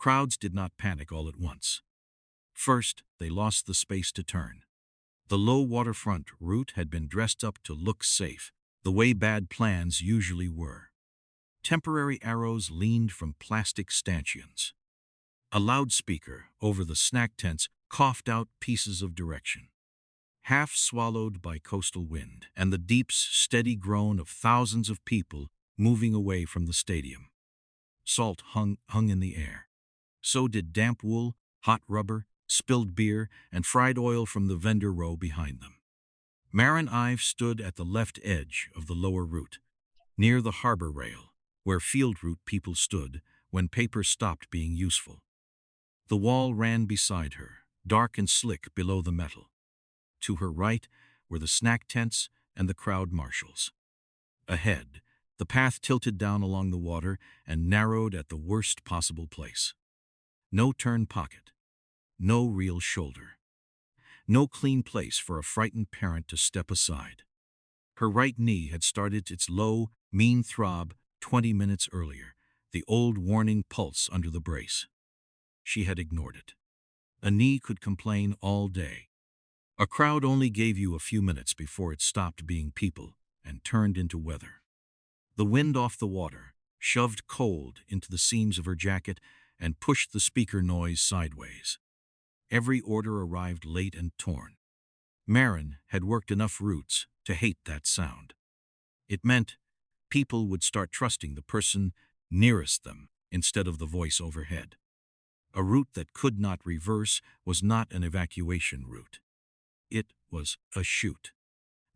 Crowds did not panic all at once. First, they lost the space to turn. The low waterfront route had been dressed up to look safe, the way bad plans usually were. Temporary arrows leaned from plastic stanchions. A loudspeaker over the snack tents coughed out pieces of direction, half swallowed by coastal wind and the deep, steady groan of thousands of people moving away from the stadium. Salt hung in the air. So did damp wool, hot rubber, spilled beer, and fried oil from the vendor row behind them. Maren Ives stood at the left edge of the lower route, near the harbor rail, where field route people stood when paper stopped being useful. The wall ran beside her, dark and slick below the metal. To her right were the snack tents and the crowd marshals. Ahead, the path tilted down along the water and narrowed at the worst possible place. No turn pocket, no real shoulder, no clean place for a frightened parent to step aside. Her right knee had started its low, mean throb 20 minutes earlier, the old warning pulse under the brace. She had ignored it. A knee could complain all day. A crowd only gave you a few minutes before it stopped being people and turned into weather. The wind off the water shoved cold into the seams of her jacket and pushed the speaker noise sideways. Every order arrived late and torn. Maren had worked enough routes to hate that sound. It meant people would start trusting the person nearest them instead of the voice overhead. A route that could not reverse was not an evacuation route. It was a chute.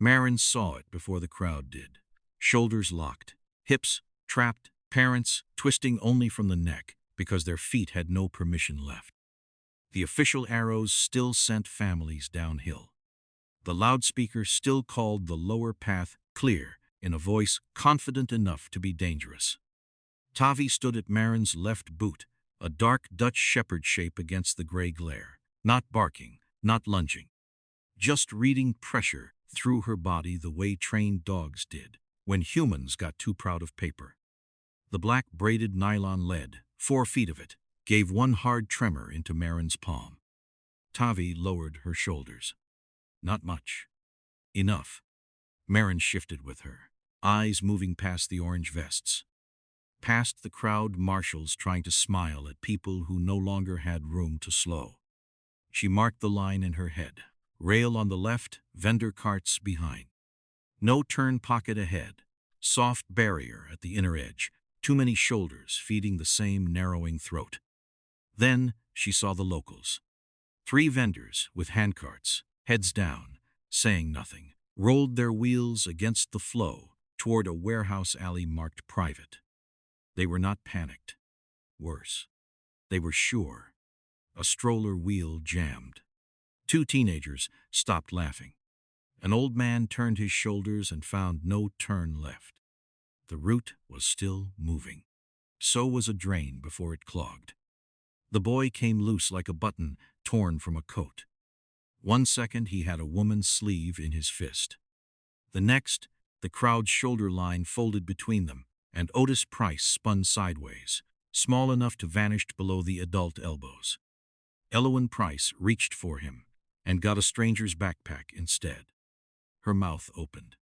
Maren saw it before the crowd did. Shoulders locked, hips trapped, parents twisting only from the neck because their feet had no permission left. The official arrows still sent families downhill. The loudspeaker still called the lower path clear in a voice confident enough to be dangerous. Tavi stood at Maren's left boot, a dark Dutch shepherd shape against the gray glare, not barking, not lunging, just reading pressure through her body the way trained dogs did when humans got too proud of paper. The black braided nylon lead, 4 feet of it, gave one hard tremor into Maren's palm. Tavi lowered her shoulders. Not much. Enough. Maren shifted with her, eyes moving past the orange vests, past the crowd marshals trying to smile at people who no longer had room to slow. She marked the line in her head. Rail on the left, vendor carts behind. No turn pocket ahead. Soft barrier at the inner edge. Too many shoulders feeding the same narrowing throat. Then she saw the locals. 3 vendors with handcarts, heads down, saying nothing, rolled their wheels against the flow toward a warehouse alley marked private. They were not panicked. Worse, they were sure. A stroller wheel jammed. 2 teenagers stopped laughing. An old man turned his shoulders and found no turn left. The route was still moving. So was a drain before it clogged. The boy came loose like a button torn from a coat. 1 second he had a woman's sleeve in his fist. The next, the crowd's shoulder line folded between them, and Otis Price spun sideways, small enough to vanish below the adult elbows. Elowen Price reached for him and got a stranger's backpack instead. Her mouth opened.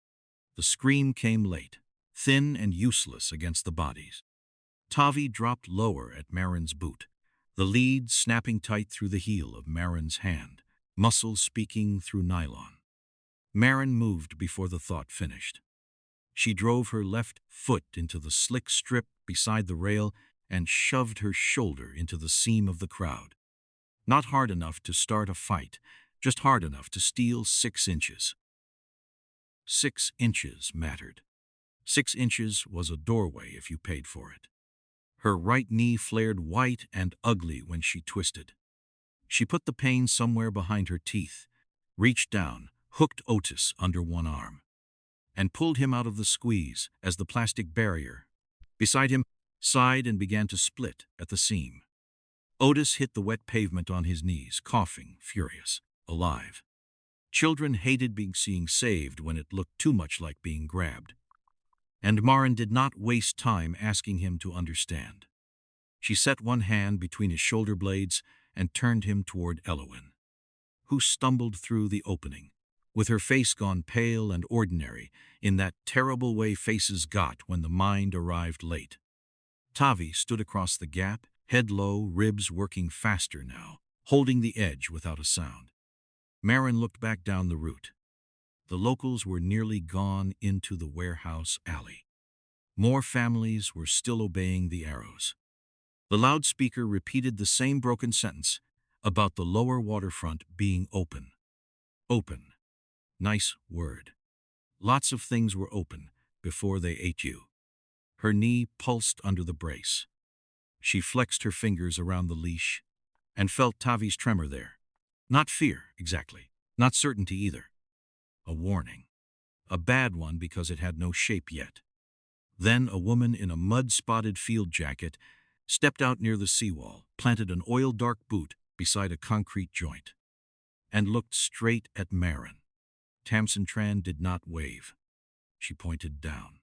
The scream came late, thin and useless against the bodies. Tavi dropped lower at Maren's boot, the lead snapping tight through the heel of Maren's hand, muscles speaking through nylon. Maren moved before the thought finished. She drove her left foot into the slick strip beside the rail and shoved her shoulder into the seam of the crowd. Not hard enough to start a fight, just hard enough to steal 6 inches. 6 inches mattered. 6 inches was a doorway if you paid for it. Her right knee flared white and ugly when she twisted. She put the pain somewhere behind her teeth, reached down, hooked Otis under one arm, and pulled him out of the squeeze as the plastic barrier beside him sighed and began to split at the seam. Otis hit the wet pavement on his knees, coughing, furious, alive. Children hated being saved when it looked too much like being grabbed. And Maren did not waste time asking him to understand. She set one hand between his shoulder blades and turned him toward Elowen, who stumbled through the opening, with her face gone pale and ordinary in that terrible way faces got when the mind arrived late. Tavi stood across the gap, head low, ribs working faster now, holding the edge without a sound. Maren looked back down the route. The locals were nearly gone into the warehouse alley. More families were still obeying the arrows. The loudspeaker repeated the same broken sentence about the lower waterfront being open. Open. Nice word. Lots of things were open before they ate you. Her knee pulsed under the brace. She flexed her fingers around the leash and felt Tavi's tremor there. Not fear, exactly. Not certainty either. A warning. A bad one because it had no shape yet. Then a woman in a mud-spotted field jacket stepped out near the seawall, planted an oil-dark boot beside a concrete joint, and looked straight at Maren. Tamsin Tran did not wave. She pointed down.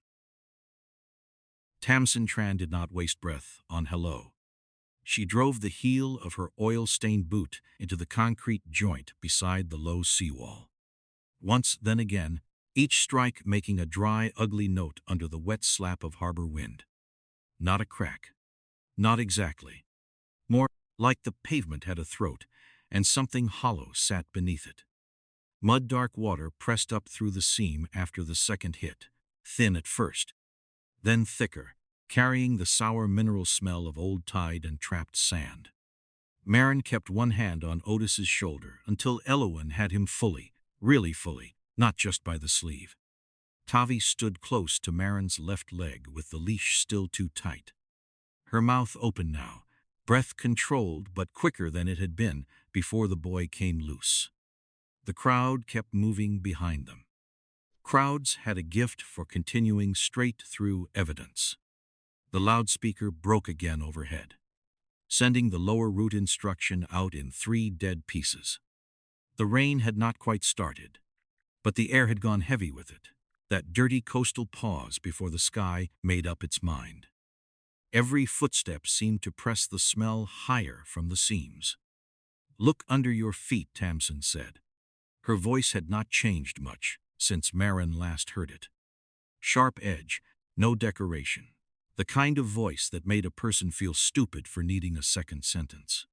Tamsin Tran did not waste breath on hello. She drove the heel of her oil-stained boot into the concrete joint beside the low seawall. Once, then again, each strike making a dry, ugly note under the wet slap of harbor wind. Not a crack. Not exactly. More like the pavement had a throat, and something hollow sat beneath it. Mud-dark water pressed up through the seam after the second hit, thin at first, then thicker, carrying the sour mineral smell of old tide and trapped sand. Maren kept one hand on Otis's shoulder until Elowen had him fully, really fully, not just by the sleeve. Tavi stood close to Maren's left leg with the leash still too tight. Her mouth open now, breath controlled but quicker than it had been before the boy came loose. The crowd kept moving behind them. Crowds had a gift for continuing straight through evidence. The loudspeaker broke again overhead, sending the lower route instruction out in 3 dead pieces. The rain had not quite started, but the air had gone heavy with it, that dirty coastal pause before the sky made up its mind. Every footstep seemed to press the smell higher from the seams. "Look under your feet," Tamsin said. Her voice had not changed much since Maren last heard it. Sharp edge, no decoration. The kind of voice that made a person feel stupid for needing a second sentence.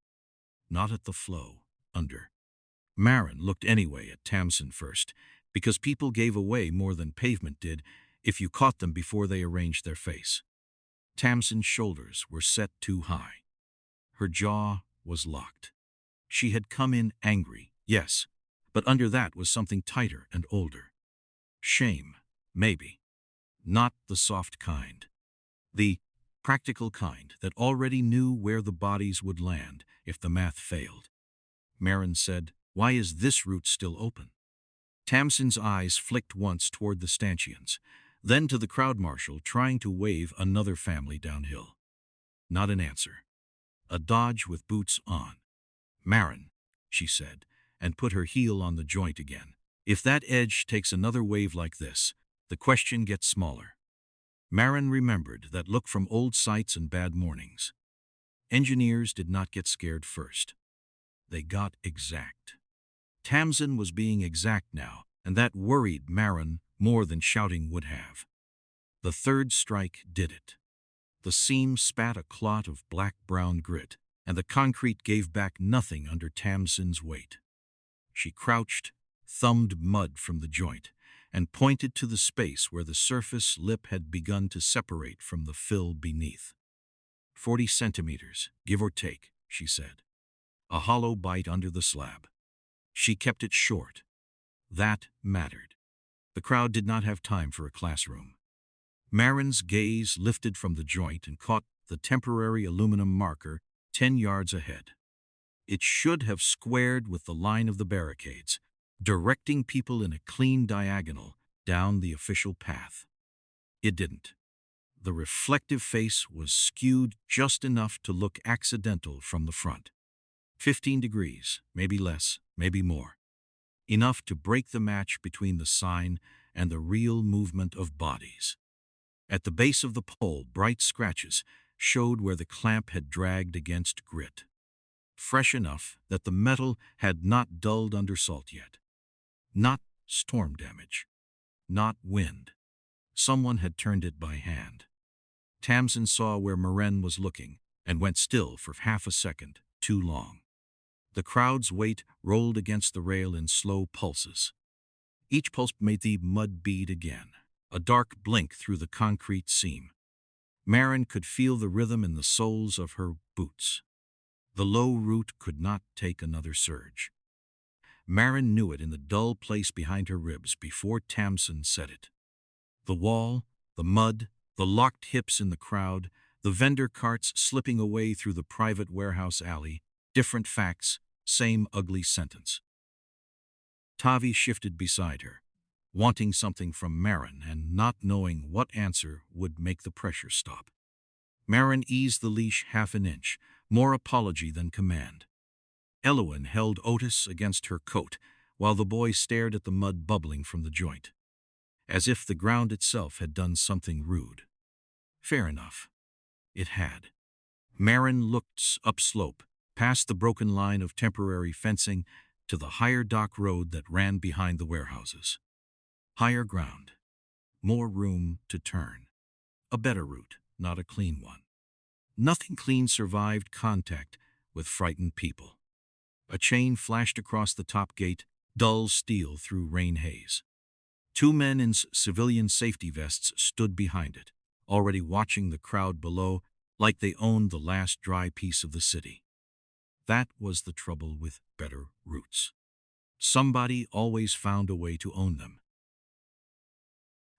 Not at the flow, under. Maren looked anyway at Tamsin first, because people gave away more than pavement did if you caught them before they arranged their face. Tamsin's shoulders were set too high. Her jaw was locked. She had come in angry, yes, but under that was something tighter and older. Shame, maybe. Not the soft kind. The practical kind that already knew where the bodies would land if the math failed. Maren said, "Why is this route still open?" Tamsin's eyes flicked once toward the stanchions, then to the crowd marshal trying to wave another family downhill. Not an answer. A dodge with boots on. "Maren," she said, and put her heel on the joint again. "If that edge takes another wave like this, the question gets smaller." Maren remembered that look from old sights and bad mornings. Engineers did not get scared first. They got exact. Tamsin was being exact now, and that worried Maren more than shouting would have. The third strike did it. The seam spat a clot of black-brown grit, and the concrete gave back nothing under Tamsin's weight. She crouched, thumbed mud from the joint, and pointed to the space where the surface lip had begun to separate from the fill beneath. 40 centimeters, give or take, she said. A hollow bite under the slab. She kept it short. That mattered. The crowd did not have time for a classroom. Maren's gaze lifted from the joint and caught the temporary aluminum marker 10 yards ahead. It should have squared with the line of the barricades, directing people in a clean diagonal down the official path. It didn't. The reflective face was skewed just enough to look accidental from the front. 15 degrees, maybe less, maybe more. Enough to break the match between the sign and the real movement of bodies. At the base of the pole, bright scratches, showed where the clamp had dragged against grit, fresh enough that the metal had not dulled under salt yet. Not storm damage. Not wind. Someone had turned it by hand. Tamsin saw where Maren was looking and went still for half a second, too long. The crowd's weight rolled against the rail in slow pulses. Each pulse made the mud bead again, a dark blink through the concrete seam. Maren could feel the rhythm in the soles of her boots. The low root could not take another surge. Maren knew it in the dull place behind her ribs before Tamsin said it. The wall, the mud, the locked hips in the crowd, the vendor carts slipping away through the private warehouse alley, different facts, same ugly sentence. Tavi shifted beside her, wanting something from Maren and not knowing what answer would make the pressure stop. Maren eased the leash half an inch, more apology than command. Elowen held Otis against her coat, while the boy stared at the mud bubbling from the joint, as if the ground itself had done something rude. Fair enough. It had. Maren looked upslope, past the broken line of temporary fencing, to the higher dock road that ran behind the warehouses. Higher ground. More room to turn. A better route, not a clean one. Nothing clean survived contact with frightened people. A chain flashed across the top gate, dull steel through rain haze. Two men in civilian safety vests stood behind it, already watching the crowd below like they owned the last dry piece of the city. That was the trouble with better routes. Somebody always found a way to own them.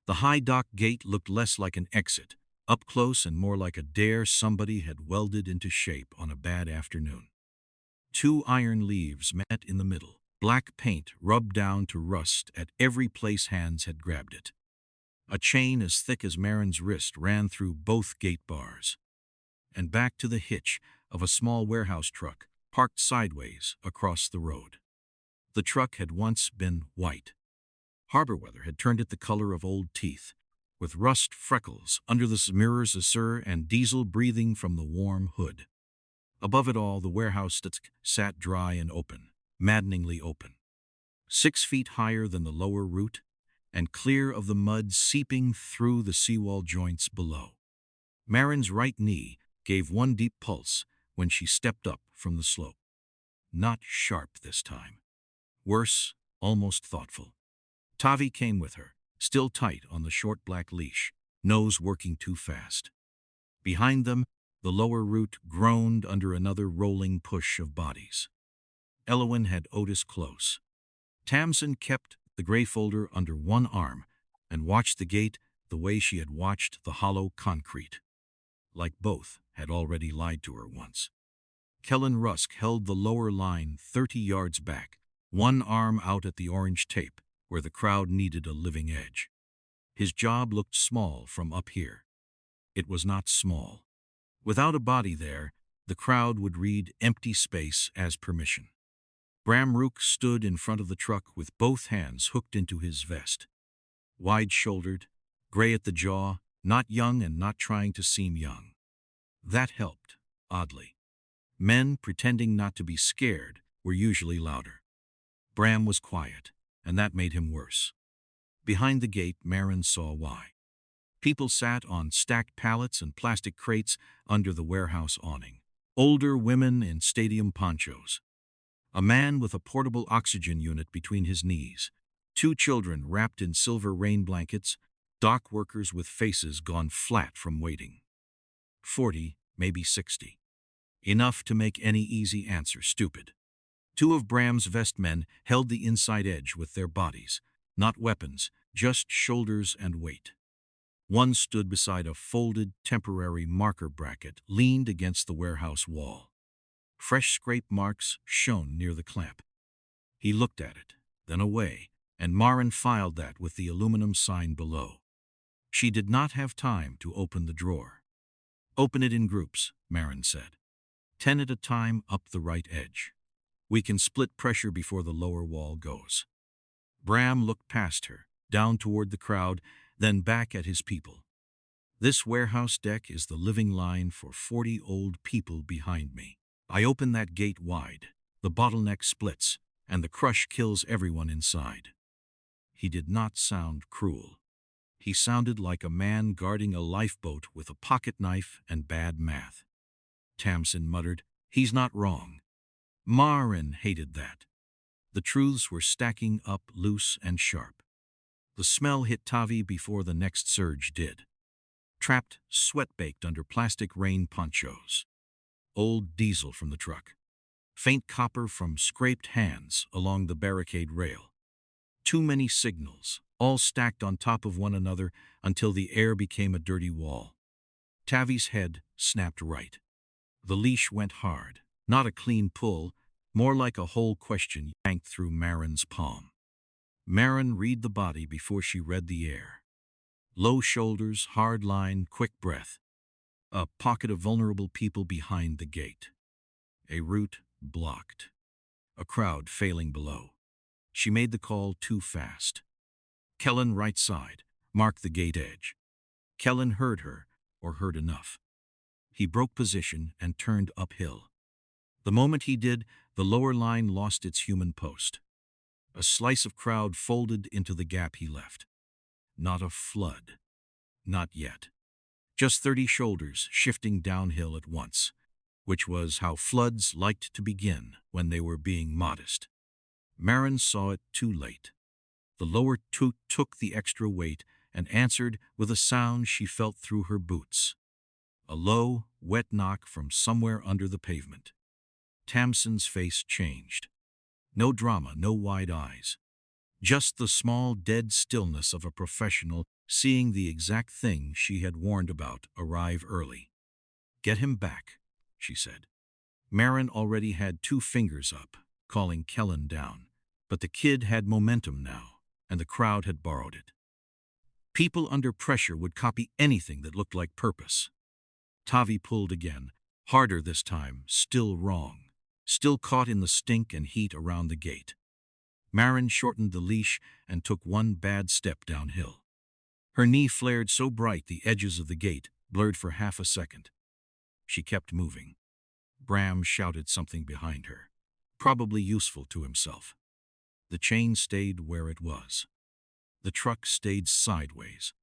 The high dock gate looked less like an exit, up close, and more like a dare somebody had welded into shape on a bad afternoon. Two iron leaves met in the middle, black paint rubbed down to rust at every place hands had grabbed it. A chain as thick as Maren's wrist ran through both gate bars, and back to the hitch of a small warehouse truck parked sideways across the road. The truck had once been white. Harbor weather had turned it the color of old teeth, with rust freckles under the mirrors and diesel breathing from the warm hood. Above it all, the warehouse sat dry and open, maddeningly open. 6 feet higher than the lower root, and clear of the mud seeping through the seawall joints below. Maren's right knee gave one deep pulse when she stepped up from the slope. Not sharp this time. Worse, almost thoughtful. Tavi came with her, still tight on the short black leash, nose working too fast. Behind them, the lower root groaned under another rolling push of bodies. Elowen had Otis close. Tamsin kept the gray folder under one arm and watched the gate the way she had watched the hollow concrete. Like both had already lied to her once. Kellen Rusk held the lower line 30 yards back, one arm out at the orange tape, where the crowd needed a living edge. His job looked small from up here. It was not small. Without a body there, the crowd would read empty space as permission. Bram stood in front of the truck with both hands hooked into his vest. Wide-shouldered, gray at the jaw, not young and not trying to seem young. That helped, oddly. Men pretending not to be scared were usually louder. Bram was quiet, and that made him worse. Behind the gate, Maren saw why. People sat on stacked pallets and plastic crates under the warehouse awning. Older women in stadium ponchos. A man with a portable oxygen unit between his knees. 2 children wrapped in silver rain blankets. Dock workers with faces gone flat from waiting. 40, maybe 60. Enough to make any easy answer stupid. 2 of Bram's vest men held the inside edge with their bodies, not weapons, just shoulders and weight. One stood beside a folded temporary marker bracket leaned against the warehouse wall. Fresh scrape marks shone near the clamp. He looked at it, then away, and Maren filed that with the aluminum sign below. She did not have time to open the drawer. Open it in groups, Maren said. 10 at a time up the right edge. We can split pressure before the lower wall goes. Bram looked past her, down toward the crowd, then back at his people. This warehouse deck is the living line for 40 old people behind me. I open that gate wide. The bottleneck splits, and the crush kills everyone inside. He did not sound cruel. He sounded like a man guarding a lifeboat with a pocket knife and bad math. Tamsin muttered, "He's not wrong." Maren hated that. The truths were stacking up loose and sharp. The smell hit Tavi before the next surge did. Trapped, sweat-baked under plastic rain ponchos. Old diesel from the truck. Faint copper from scraped hands along the barricade rail. Too many signals, all stacked on top of one another until the air became a dirty wall. Tavi's head snapped right. The leash went hard, not a clean pull, more like a whole question yanked through Maren's palm. Maren read the body before she read the air. Low shoulders, hard line, quick breath. A pocket of vulnerable people behind the gate. A route blocked. A crowd failing below. She made the call too fast. Kellen right side, mark the gate edge. Kellen heard her, or heard enough. He broke position and turned uphill. The moment he did, the lower line lost its human post. A slice of crowd folded into the gap he left. Not a flood. Not yet. Just 30 shoulders shifting downhill at once, which was how floods liked to begin when they were being modest. Maren saw it too late. The lower toot took the extra weight and answered with a sound she felt through her boots. A low, wet knock from somewhere under the pavement. Tamsin's face changed. No drama, no wide eyes. Just the small, dead stillness of a professional seeing the exact thing she had warned about arrive early. "Get him back," she said. Maren already had 2 fingers up, calling Kellen down. But the kid had momentum now, and the crowd had borrowed it. People under pressure would copy anything that looked like purpose. Tavi pulled again, harder this time, still wrong, still caught in the stink and heat around the gate. Maren shortened the leash and took one bad step downhill. Her knee flared so bright the edges of the gate blurred for half a second. She kept moving. Bram shouted something behind her, probably useful to himself. The chain stayed where it was. The truck stayed sideways.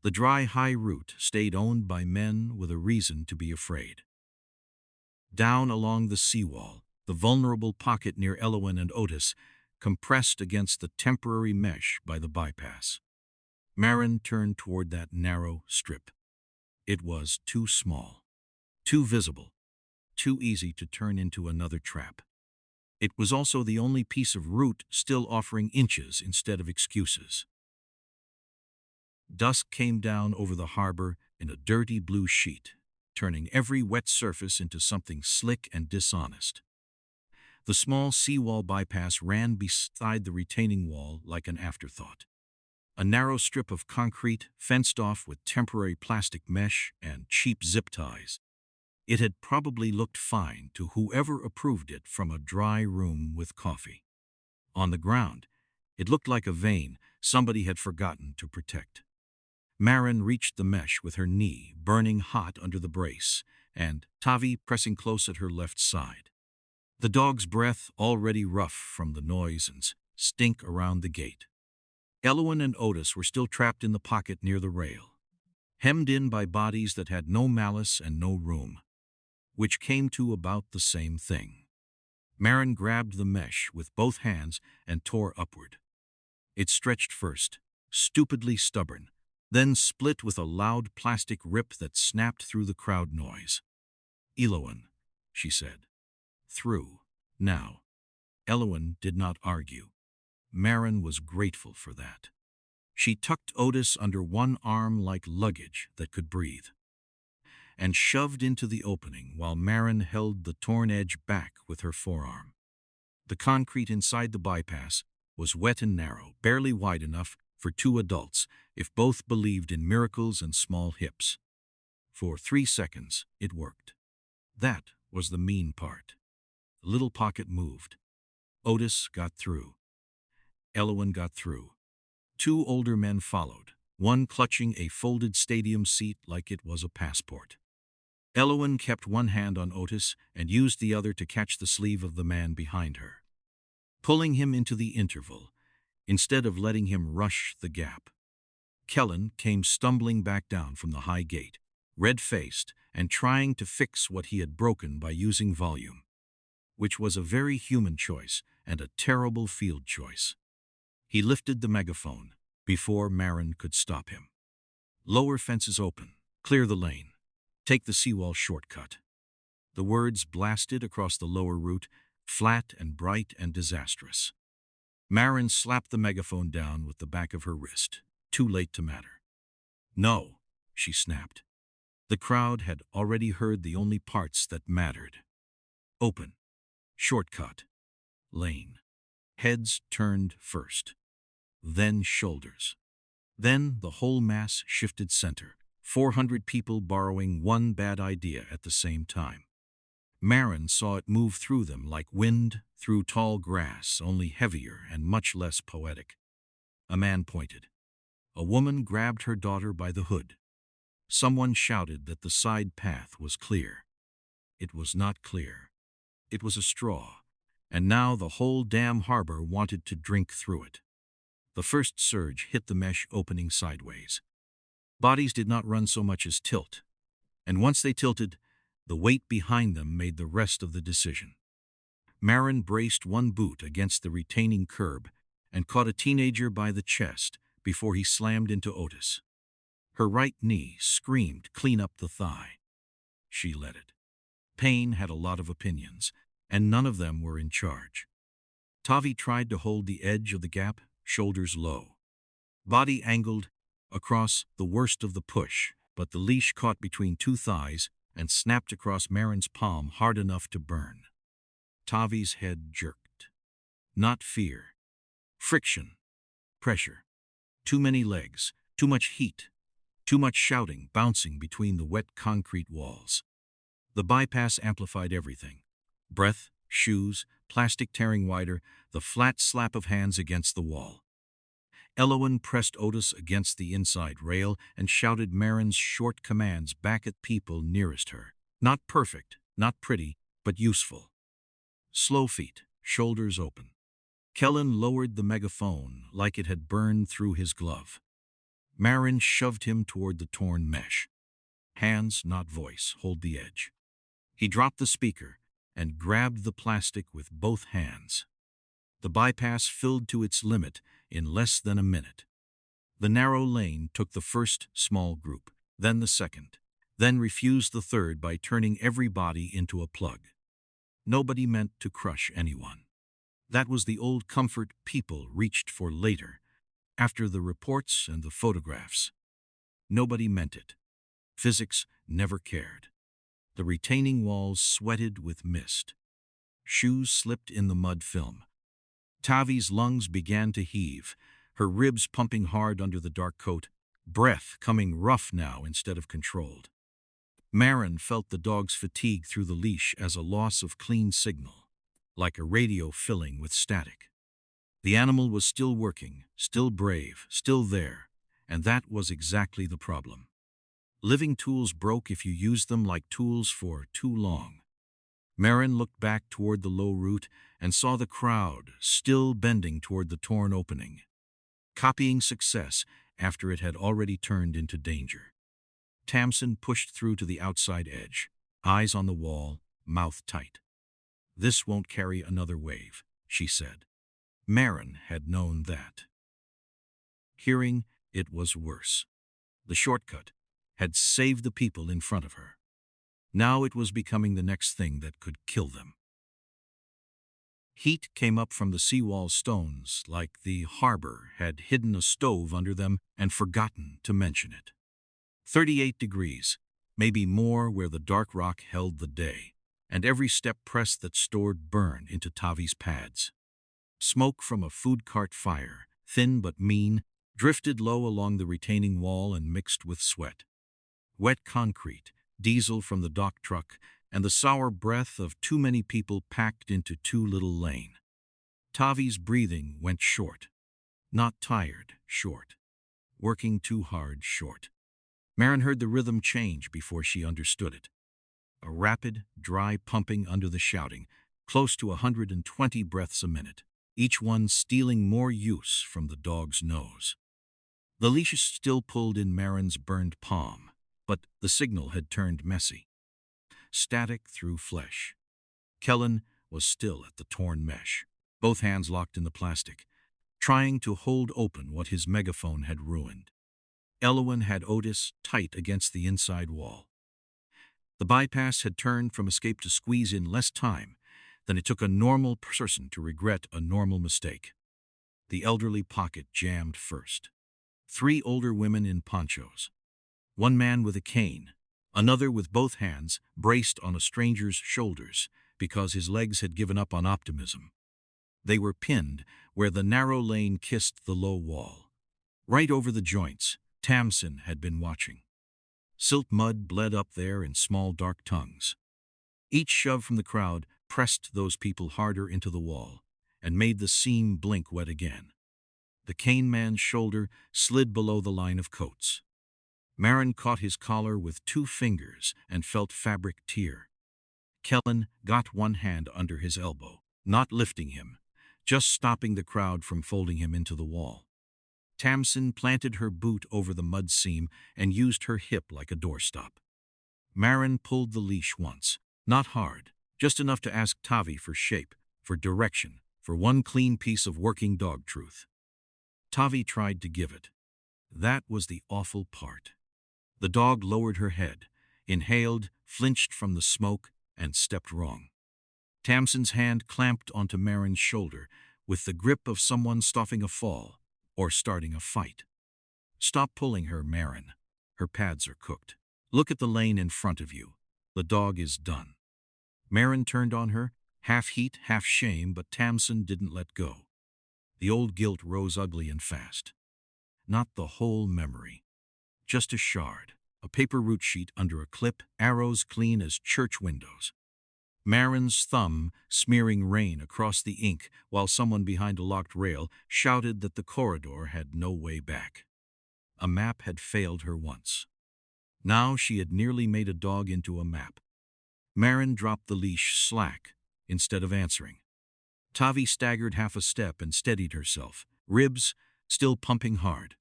The dry high route stayed owned by men with a reason to be afraid. Down along the seawall, the vulnerable pocket near Elowen and Otis compressed against the temporary mesh by the bypass. Maren turned toward that narrow strip. It was too small, too visible, too easy to turn into another trap. It was also the only piece of route still offering inches instead of excuses. Dusk came down over the harbor in a dirty blue sheet, turning every wet surface into something slick and dishonest. The small seawall bypass ran beside the retaining wall like an afterthought. A narrow strip of concrete fenced off with temporary plastic mesh and cheap zip ties. It had probably looked fine to whoever approved it from a dry room with coffee. On the ground, it looked like a vein somebody had forgotten to protect. Maren reached the mesh with her knee burning hot under the brace, and Tavi pressing close at her left side. The dog's breath, already rough from the noise and stink around the gate. Elowen and Otis were still trapped in the pocket near the rail, hemmed in by bodies that had no malice and no room, which came to about the same thing. Maren grabbed the mesh with both hands and tore upward. It stretched first, stupidly stubborn, then split with a loud plastic rip that snapped through the crowd noise. "Elowen," she said. "Through. Now." Elowen did not argue. Maren was grateful for that. She tucked Otis under one arm like luggage that could breathe, and shoved into the opening while Maren held the torn edge back with her forearm. The concrete inside the bypass was wet and narrow, barely wide enough for 2 adults if both believed in miracles and small hips. For 3 seconds, it worked. That was the mean part. The little pocket moved. Otis got through. Elowen got through. 2 older men followed, one clutching a folded stadium seat like it was a passport. Elowen kept one hand on Otis and used the other to catch the sleeve of the man behind her, pulling him into the interval, instead of letting him rush the gap. Kellen came stumbling back down from the high gate, red-faced and trying to fix what he had broken by using volume, which was a very human choice and a terrible field choice. He lifted the megaphone before Maren could stop him. "Lower fences open. Clear the lane. Take the seawall shortcut." The words blasted across the lower route, flat and bright and disastrous. Maren slapped the megaphone down with the back of her wrist. Too late to matter. "No," she snapped. The crowd had already heard the only parts that mattered. Open. Shortcut. Lane. Heads turned first. Then shoulders. Then the whole mass shifted center, 400 people borrowing one bad idea at the same time. Maren saw it move through them like wind through tall grass, only heavier and much less poetic. A man pointed. A woman grabbed her daughter by the hood. Someone shouted that the side path was clear. It was not clear. It was a straw, and now the whole damn harbor wanted to drink through it. The first surge hit the mesh opening sideways. Bodies did not run so much as tilt, and once they tilted, the weight behind them made the rest of the decision. Maren braced one boot against the retaining curb and caught a teenager by the chest before he slammed into Otis. Her right knee screamed clean up the thigh. She let it. Pain had a lot of opinions, and none of them were in charge. Tavi tried to hold the edge of the gap, shoulders low. Body angled across the worst of the push, but the leash caught between two thighs and snapped across Maren's palm hard enough to burn. Tavi's head jerked. Not fear. Friction. Pressure. Too many legs, too much heat, too much shouting bouncing between the wet concrete walls. The bypass amplified everything. Breath, shoes, plastic tearing wider, the flat slap of hands against the wall. Elowen pressed Otis against the inside rail and shouted Maren's short commands back at people nearest her. Not perfect, not pretty, but useful. Slow feet, shoulders open. Kellen lowered the megaphone like it had burned through his glove. Maren shoved him toward the torn mesh. Hands, not voice, hold the edge. He dropped the speaker and grabbed the plastic with both hands. The bypass filled to its limit in less than a minute. The narrow lane took the first small group, then the second, then refused the third by turning every body into a plug. Nobody meant to crush anyone. That was the old comfort people reached for later, after the reports and the photographs. Nobody meant it. Physics never cared. The retaining walls sweated with mist. Shoes slipped in the mud film. Tavi's lungs began to heave, her ribs pumping hard under the dark coat, breath coming rough now instead of controlled. Maren felt the dog's fatigue through the leash as a loss of clean signal, like a radio filling with static. The animal was still working, still brave, still there, and that was exactly the problem. Living tools broke if you used them like tools for too long. Maren looked back toward the low route and saw the crowd still bending toward the torn opening, copying success after it had already turned into danger. Tamsin pushed through to the outside edge, eyes on the wall, mouth tight. "This won't carry another wave," she said. Maren had known that. Hearing it was worse. The shortcut had saved the people in front of her. Now it was becoming the next thing that could kill them. Heat came up from the seawall stones like the harbor had hidden a stove under them and forgotten to mention it. 38 degrees, maybe more where the dark rock held the day, and every step pressed that stored burn into Tavi's pads. Smoke from a food cart fire, thin but mean, drifted low along the retaining wall and mixed with sweat. Wet concrete, diesel from the dock truck, and the sour breath of too many people packed into too little lane. Tavi's breathing went short. Not tired, short. working too hard short. Maren heard the rhythm change before she understood it. A rapid, dry pumping under the shouting, close to 120 breaths a minute, each one stealing more use from the dog's nose. The leashes still pulled in Maren's burned palm, but the signal had turned messy. Static through flesh. Kellen was still at the torn mesh, both hands locked in the plastic, trying to hold open what his megaphone had ruined. Elowen had Otis tight against the inside wall. The bypass had turned from escape to squeeze in less time than it took a normal person to regret a normal mistake. The elderly pocket jammed first. 3 older women in ponchos. One man with a cane, another with both hands braced on a stranger's shoulders because his legs had given up on optimism. They were pinned where the narrow lane kissed the low wall. Right over the joints, Tamsin had been watching. Silt mud bled up there in small dark tongues. Each shove from the crowd pressed those people harder into the wall and made the seam blink wet again. The cane man's shoulder slid below the line of coats. Maren caught his collar with 2 fingers and felt fabric tear. Kellen got one hand under his elbow, not lifting him, just stopping the crowd from folding him into the wall. Tamsin planted her boot over the mud seam and used her hip like a doorstop. Maren pulled the leash once, not hard, just enough to ask Tavi for shape, for direction, for one clean piece of working dog truth. Tavi tried to give it. That was the awful part. The dog lowered her head, inhaled, flinched from the smoke, and stepped wrong. Tamsin's hand clamped onto Maren's shoulder with the grip of someone stopping a fall or starting a fight. Stop pulling her, Maren. Her pads are cooked. Look at the lane in front of you. The dog is done. Maren turned on her, half heat, half shame, but Tamsin didn't let go. The old guilt rose ugly and fast. Not the whole memory. Just a shard, a paper route sheet under a clip, arrows clean as church windows. Maren's thumb smearing rain across the ink while someone behind a locked rail shouted that the corridor had no way back. A map had failed her once. Now she had nearly made a dog into a map. Maren dropped the leash slack instead of answering. Tavi staggered half a step and steadied herself, ribs still pumping hard.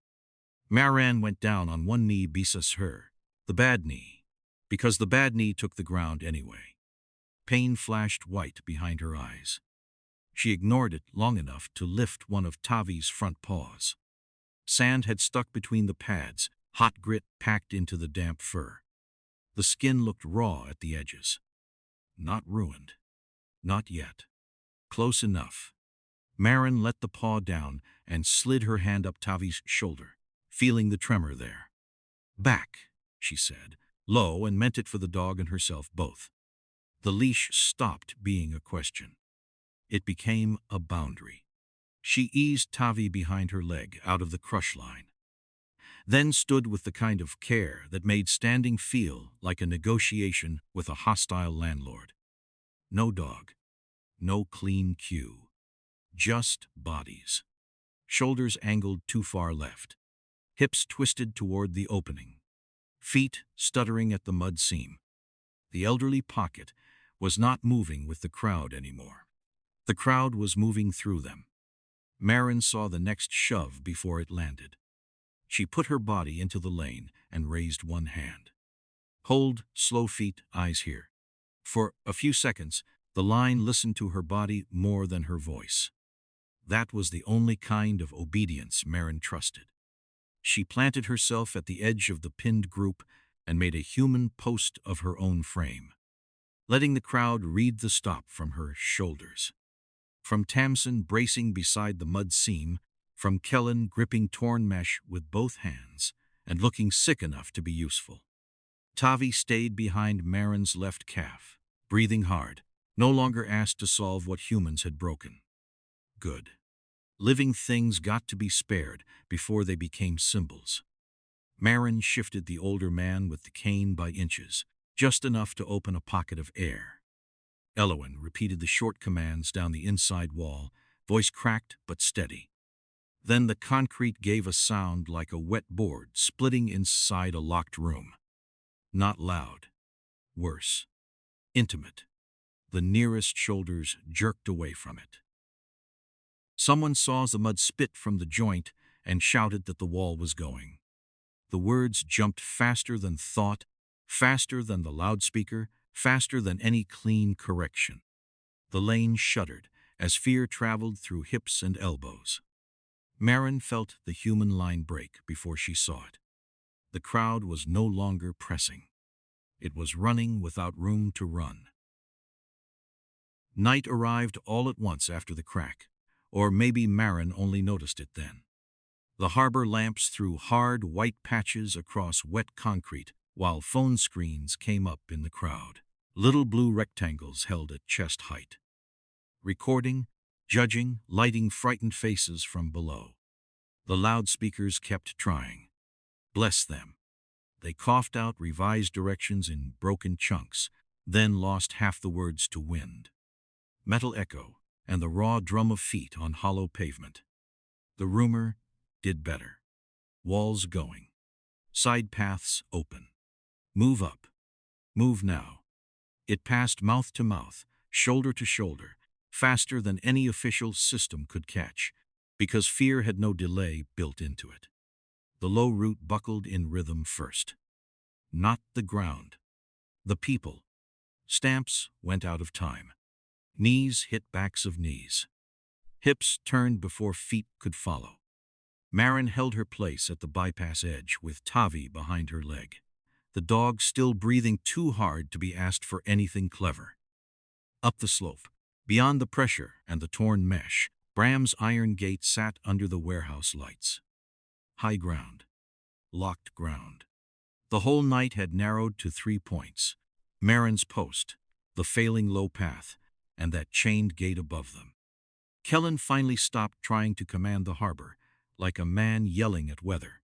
Maren went down on one knee beside her, the bad knee, because the bad knee took the ground anyway. Pain flashed white behind her eyes. She ignored it long enough to lift one of Tavi's front paws. Sand had stuck between the pads, hot grit packed into the damp fur. The skin looked raw at the edges. Not ruined. Not yet. Close enough. Maren let the paw down and slid her hand up Tavi's shoulder, feeling the tremor there. Back, she said, low, and meant it for the dog and herself both. The leash stopped being a question. It became a boundary. She eased Tavi behind her leg out of the crush line, then stood with the kind of care that made standing feel like a negotiation with a hostile landlord. No dog. No clean cue. Just bodies. Shoulders angled too far left. Hips twisted toward the opening. Feet stuttering at the mud seam. The elderly pocket was not moving with the crowd anymore. The crowd was moving through them. Maren saw the next shove before it landed. She put her body into the lane and raised one hand. Hold, slow feet, eyes here. For a few seconds, the line listened to her body more than her voice. That was the only kind of obedience Maren trusted. She planted herself at the edge of the pinned group and made a human post of her own frame, letting the crowd read the stop from her shoulders. From Tamsin bracing beside the mud seam, from Kellen gripping torn mesh with both hands and looking sick enough to be useful. Tavi stayed behind Maren's left calf, breathing hard, no longer asked to solve what humans had broken. Good. Living things got to be spared before they became symbols. Maren shifted the older man with the cane by inches, just enough to open a pocket of air. Elowen repeated the short commands down the inside wall, voice cracked but steady. Then the concrete gave a sound like a wet board splitting inside a locked room. Not loud. Worse. Intimate. The nearest shoulders jerked away from it. Someone saw the mud spit from the joint and shouted that the wall was going. The words jumped faster than thought, faster than the loudspeaker, faster than any clean correction. The lane shuddered as fear traveled through hips and elbows. Maren felt the human line break before she saw it. The crowd was no longer pressing. It was running without room to run. Night arrived all at once after the crack, or maybe Maren only noticed it then. The harbor lamps threw hard white patches across wet concrete while phone screens came up in the crowd. Little blue rectangles held at chest height. Recording, judging, lighting frightened faces from below. The loudspeakers kept trying. Bless them. They coughed out revised directions in broken chunks, then lost half the words to wind. Metal echo, and the raw drum of feet on hollow pavement. The rumor did better. Walls going. Side paths open. Move up. Move now. It passed mouth to mouth, shoulder to shoulder, faster than any official system could catch, because fear had no delay built into it. The low root buckled in rhythm first. Not the ground. The people. Stamps went out of time. Knees hit backs of knees. Hips turned before feet could follow. Maren held her place at the bypass edge with Tavi behind her leg, the dog still breathing too hard to be asked for anything clever. Up the slope, beyond the pressure and the torn mesh, Bram's iron gate sat under the warehouse lights. High ground. Locked ground. The whole night had narrowed to 3 points. Maren's post, the failing low path, and that chained gate above them. Kellen finally stopped trying to command the harbor, like a man yelling at weather.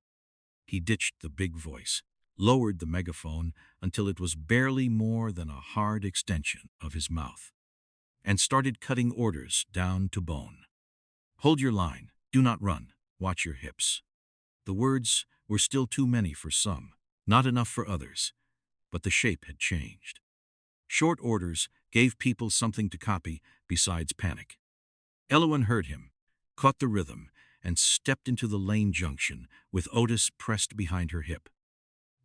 He ditched the big voice, lowered the megaphone until it was barely more than a hard extension of his mouth, and started cutting orders down to bone. Hold your line, do not run, watch your hips. The words were still too many for some, not enough for others, but the shape had changed. Short orders gave people something to copy besides panic. Elowen heard him, caught the rhythm, and stepped into the lane junction with Otis pressed behind her hip.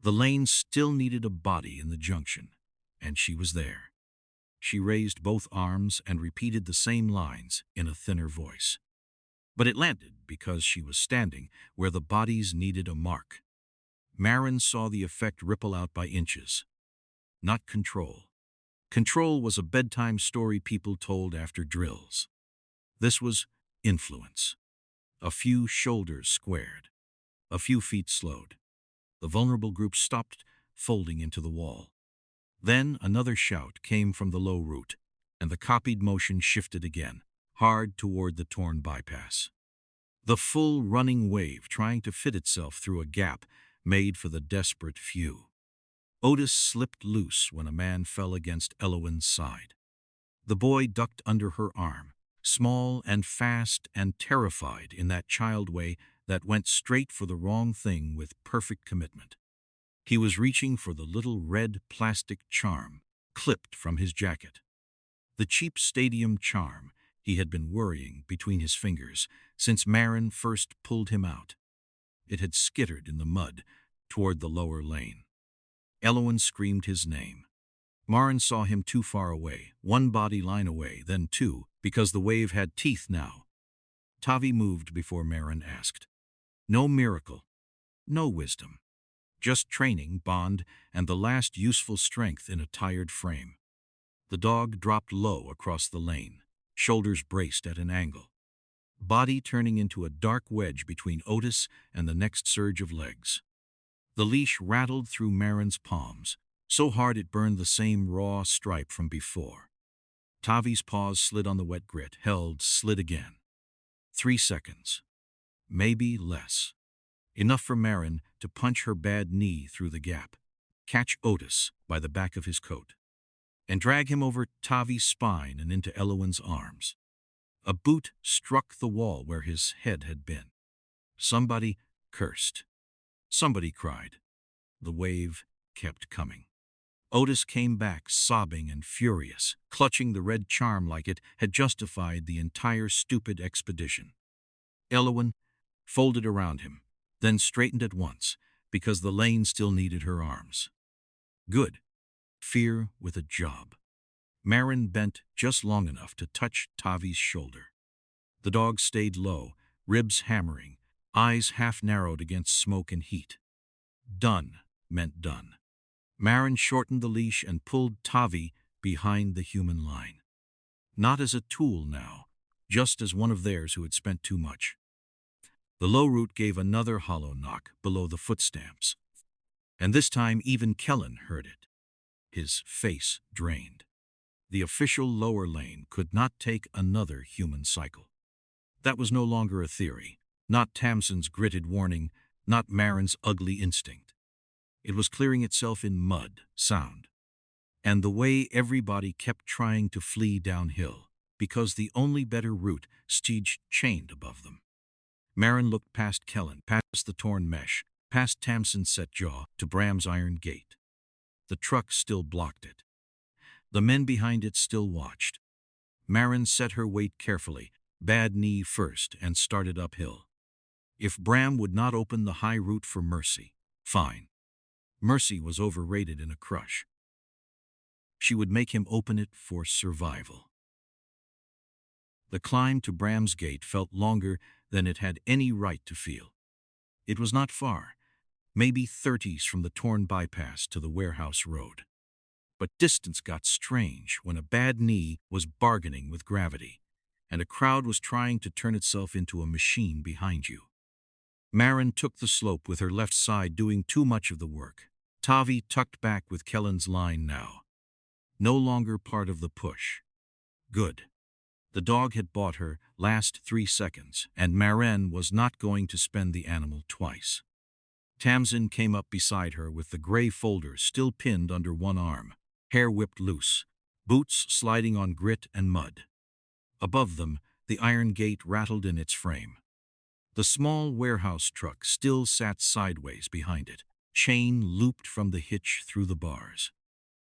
The lane still needed a body in the junction, and she was there. She raised both arms and repeated the same lines in a thinner voice. But it landed because she was standing where the bodies needed a mark. Maren saw the effect ripple out by inches. Not control. Control was a bedtime story people told after drills. This was influence. A few shoulders squared. A few feet slowed. The vulnerable group stopped, folding into the wall. Then another shout came from the low root, and the copied motion shifted again, hard toward the torn bypass. The full running wave trying to fit itself through a gap made for the desperate few. Otis slipped loose when a man fell against Elowen's side. The boy ducked under her arm, small and fast and terrified in that child way that went straight for the wrong thing with perfect commitment. He was reaching for the little red plastic charm clipped from his jacket. The cheap stadium charm he had been worrying between his fingers since Maren first pulled him out. It had skittered in the mud toward the lower lane. Elowen screamed his name. Maren saw him too far away, one body line away, then two, because the wave had teeth now. Tavi moved before Maren asked. No miracle, no wisdom. Just training, bond, and the last useful strength in a tired frame. The dog dropped low across the lane, shoulders braced at an angle. Body turning into a dark wedge between Otis and the next surge of legs. The leash rattled through Maren's palms, so hard it burned the same raw stripe from before. Tavi's paws slid on the wet grit, held, slid again. 3 seconds. Maybe less. Enough for Maren to punch her bad knee through the gap, catch Otis by the back of his coat, and drag him over Tavi's spine and into Elowen's arms. A boot struck the wall where his head had been. Somebody cursed. Somebody cried. The wave kept coming. Otis came back sobbing and furious, clutching the red charm like it had justified the entire stupid expedition. Elowen folded around him, then straightened at once, because the lane still needed her arms. Good. Fear with a job. Maren bent just long enough to touch Tavi's shoulder. The dog stayed low, ribs hammering, eyes half narrowed against smoke and heat. Done meant done. Maren shortened the leash and pulled Tavi behind the human line. Not as a tool now, just as one of theirs who had spent too much. The low root gave another hollow knock below the footstamps, and this time even Kellen heard it. His face drained. The official lower lane could not take another human cycle. That was no longer a theory, not Tamsin's gritted warning, not Maren's ugly instinct. It was clearing itself in mud, sound, and the way everybody kept trying to flee downhill, because the only better route staged chained above them. Maren looked past Kellen, past the torn mesh, past Tamsin's set jaw, to Bram's iron gate. The truck still blocked it. The men behind it still watched. Maren set her weight carefully, bad knee first, and started uphill. If Bram would not open the high route for mercy, fine. Mercy was overrated in a crush. She would make him open it for survival. The climb to Bram's gate felt longer than it had any right to feel. It was not far, maybe 30s from the torn bypass to the warehouse road. But distance got strange when a bad knee was bargaining with gravity, and a crowd was trying to turn itself into a machine behind you. Maren took the slope with her left side doing too much of the work. Tavi tucked back with Kellen's line now. No longer part of the push. Good. The dog had bought her last 3 seconds, and Maren was not going to spend the animal twice. Tamsin came up beside her with the gray folder still pinned under one arm, hair whipped loose, boots sliding on grit and mud. Above them, the iron gate rattled in its frame. The small warehouse truck still sat sideways behind it, chain looped from the hitch through the bars.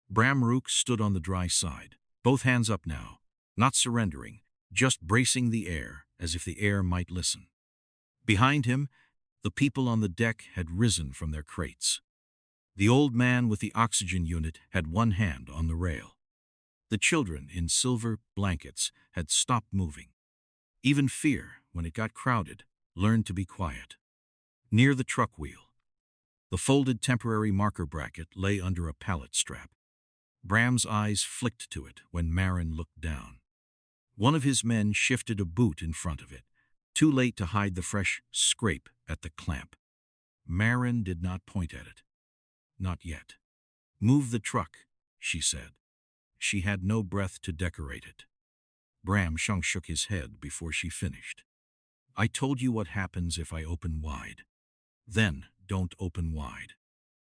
Bram stood on the dry side, both hands up now, not surrendering, just bracing the air as if the air might listen. Behind him, the people on the deck had risen from their crates. The old man with the oxygen unit had one hand on the rail. The children in silver blankets had stopped moving. Even fear, when it got crowded, learned to be quiet. Near the truck wheel, the folded temporary marker bracket lay under a pallet strap. Bram's eyes flicked to it when Maren looked down. One of his men shifted a boot in front of it, too late to hide the fresh scrape at the clamp. Maren did not point at it. Not yet. Move the truck, she said. She had no breath to decorate it. Bram shook his head before she finished. I told you what happens if I open wide. Then don't open wide.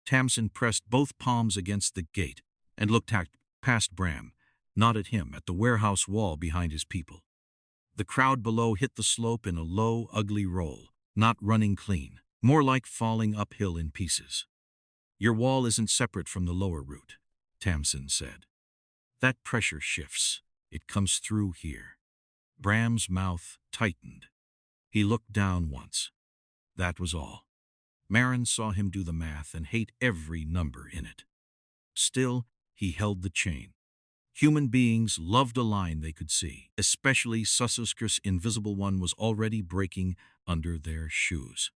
Tamsin pressed both palms against the gate and looked past Bram, not at him, at the warehouse wall behind his people. The crowd below hit the slope in a low, ugly roll, not running clean, more like falling uphill in pieces. Your wall isn't separate from the lower route, Tamsin said. That pressure shifts. It comes through here. Bram's mouth tightened. He looked down once. That was all. Maren saw him do the math and hate every number in it. Still, he held the chain. Human beings loved a line they could see, especially Sussusker's invisible one was already breaking under their shoes.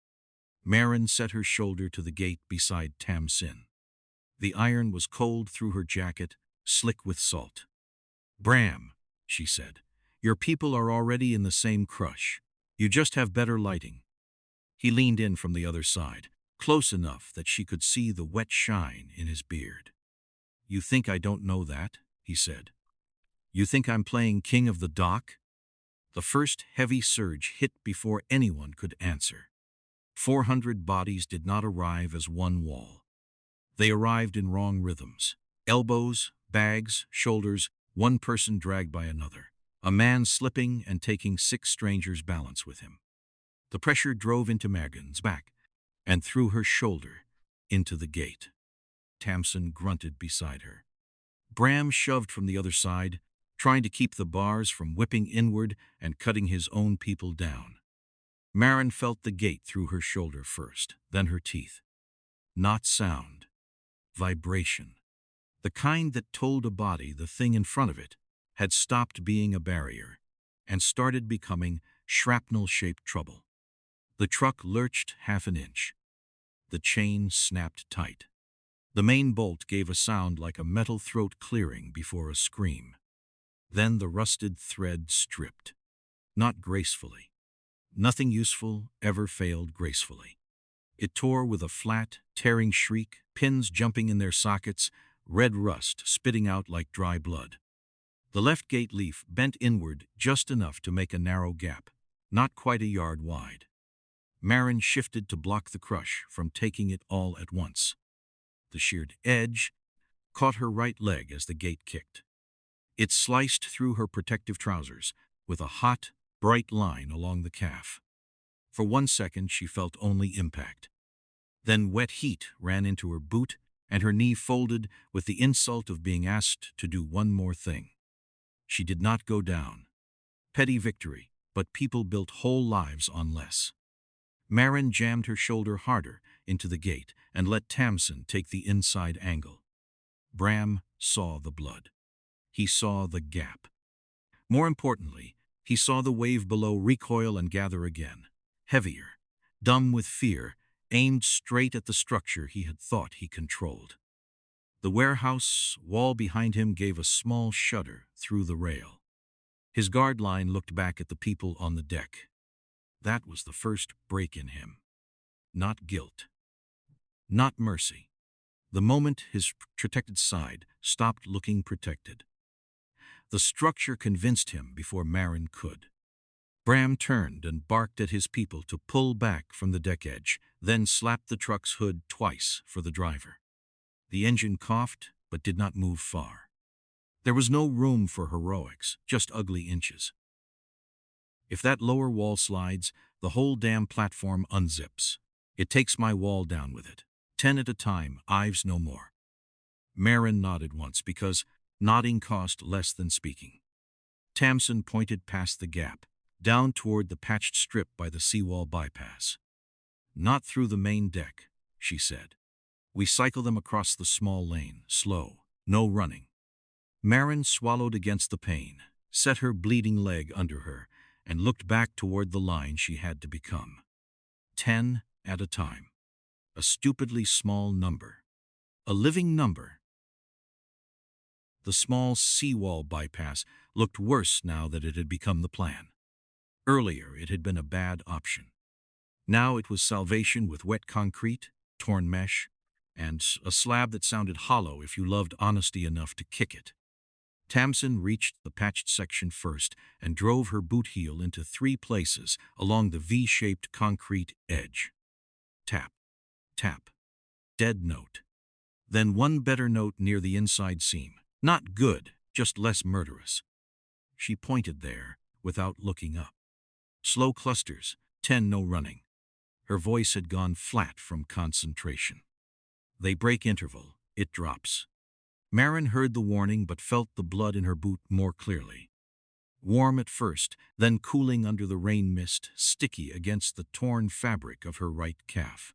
Maren set her shoulder to the gate beside Tamsin. The iron was cold through her jacket, slick with salt. Bram, she said, your people are already in the same crush. You just have better lighting. He leaned in from the other side, close enough that she could see the wet shine in his beard. You think I don't know that? He said. You think I'm playing king of the dock? The first heavy surge hit before anyone could answer. 400 bodies did not arrive as one wall. They arrived in wrong rhythms. Elbows, bags, shoulders, one person dragged by another. A man slipping and taking 6 strangers' balance with him. The pressure drove into Maren's back and through her shoulder into the gate. Tamsin grunted beside her. Bram shoved from the other side, trying to keep the bars from whipping inward and cutting his own people down. Maren felt the gate through her shoulder first, then her teeth. Not sound. Vibration. The kind that told a body the thing in front of it had stopped being a barrier and started becoming shrapnel-shaped trouble. The truck lurched half an inch. The chain snapped tight. The main bolt gave a sound like a metal throat clearing before a scream. Then the rusted thread stripped. Not gracefully. Nothing useful ever failed gracefully. It tore with a flat, tearing shriek, pins jumping in their sockets, red rust spitting out like dry blood. The left gate leaf bent inward just enough to make a narrow gap, not quite a yard wide. Maren shifted to block the crush from taking it all at once. The sheared edge caught her right leg as the gate kicked. It sliced through her protective trousers with a hot, bright line along the calf. For 1 second she felt only impact. Then wet heat ran into her boot and her knee folded with the insult of being asked to do one more thing. She did not go down. Petty victory, but people built whole lives on less. Maren jammed her shoulder harder into the gate and let Tamsin take the inside angle. Bram saw the blood. He saw the gap. More importantly, he saw the wave below recoil and gather again, heavier, dumb with fear, aimed straight at the structure he had thought he controlled. The warehouse wall behind him gave a small shudder through the rail. His guard line looked back at the people on the deck. That was the first break in him. Not guilt. Not mercy. The moment his protected side stopped looking protected. The structure convinced him before Maren could. Bram turned and barked at his people to pull back from the deck edge, then slapped the truck's hood twice for the driver. The engine coughed, but did not move far. There was no room for heroics, just ugly inches. If that lower wall slides, the whole damn platform unzips. It takes my wall down with it. 10 at a time, Ives no more. Maren nodded once because nodding cost less than speaking. Tamsin pointed past the gap, down toward the patched strip by the seawall bypass. Not through the main deck, she said. We cycle them across the small lane, slow, no running. Maren swallowed against the pain, set her bleeding leg under her, and looked back toward the line she had to become. 10 at a time. A stupidly small number. A living number. The small seawall bypass looked worse now that it had become the plan. Earlier it had been a bad option. Now it was salvation with wet concrete, torn mesh, and a slab that sounded hollow if you loved honesty enough to kick it. Tamsin reached the patched section first and drove her boot heel into 3 places along the V-shaped concrete edge. Tap, tap, dead note. Then one better note near the inside seam. Not good, just less murderous. She pointed there without looking up. Slow clusters, 10 no running. Her voice had gone flat from concentration. They break interval, it drops. Maren heard the warning but felt the blood in her boot more clearly. Warm at first, then cooling under the rain mist, sticky against the torn fabric of her right calf.